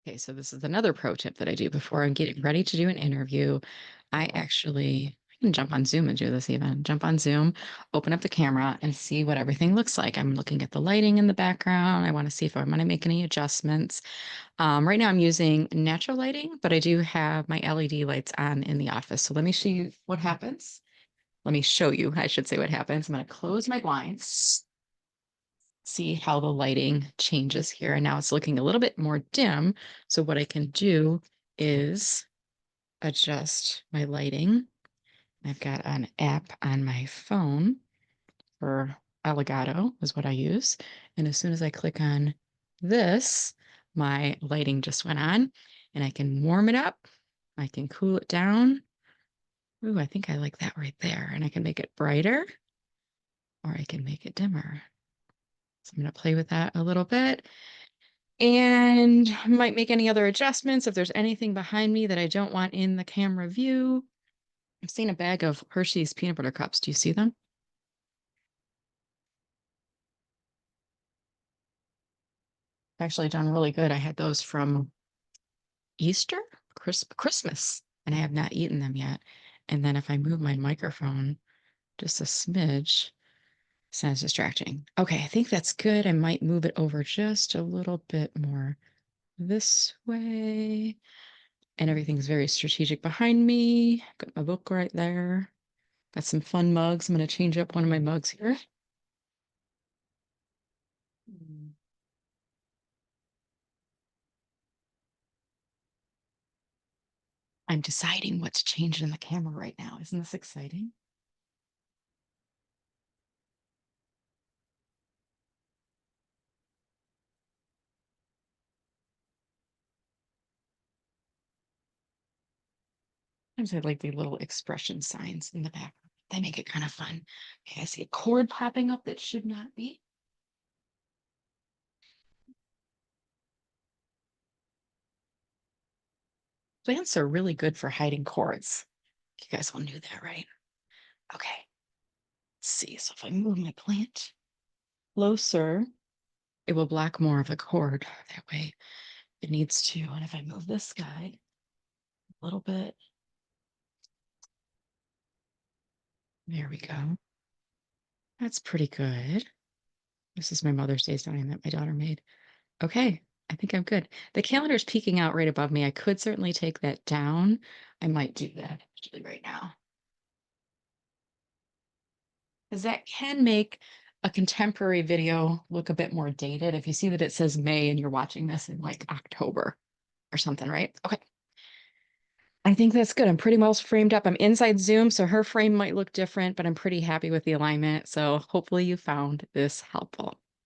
Okay, so this is another pro tip that I do before I'm getting ready to do an interview. I can jump on Zoom and do this even. Jump on Zoom, open up the camera and see what everything looks like. I'm looking at the lighting in the background. I want to see if I want to make any adjustments. Right now I'm using natural lighting, but I do have my LED lights on in the office. So let me show you what happens. Let me show you, I should say what happens. I'm going to close my blinds, see how the lighting changes here. And now it's looking a little bit more dim. So what I can do is adjust my lighting. I've got an app on my phone for Elgato is what I use. And as soon as I click on this, my lighting just went on and I can warm it up. I can cool it down. Ooh, I think I like that right there. And I can make it brighter or I can make it dimmer. So I'm going to play with that a little bit and might make any other adjustments if there's anything behind me that I don't want in the camera view. I've seen a bag of Hershey's peanut butter cups. Do you see them? Actually done really good. I had those from Easter, Christmas, and I have not eaten them yet. And then if I move my microphone just a smidge, sounds distracting. Okay, I think that's good. I might move it over just a little bit more this way. And everything's very strategic behind me. Got my book right there. Got some fun mugs. I'm going to change up one of my mugs here. Hmm. I'm deciding what to change in the camera right now. Isn't this exciting? Sometimes I like the little expression signs in the back. They make it kind of fun. Okay, I see a cord popping up that should not be. Plants are really good for hiding cords. You guys all knew that, right? Okay, let's see. So if I move my plant closer, it will block more of the cord. That way it needs to. And if I move this guy a little bit, there we go. That's pretty good. This is my Mother's Day sign that my daughter made. Okay, I think I'm good. The calendar's peeking out right above me. I could certainly take that down. I might do that actually right now. Because that can make a contemporary video look a bit more dated if you see that it says May and you're watching this in like October or something, right? Okay. I think that's good. I'm pretty well framed up. I'm inside Zoom, so her frame might look different, but I'm pretty happy with the alignment. So hopefully you found this helpful.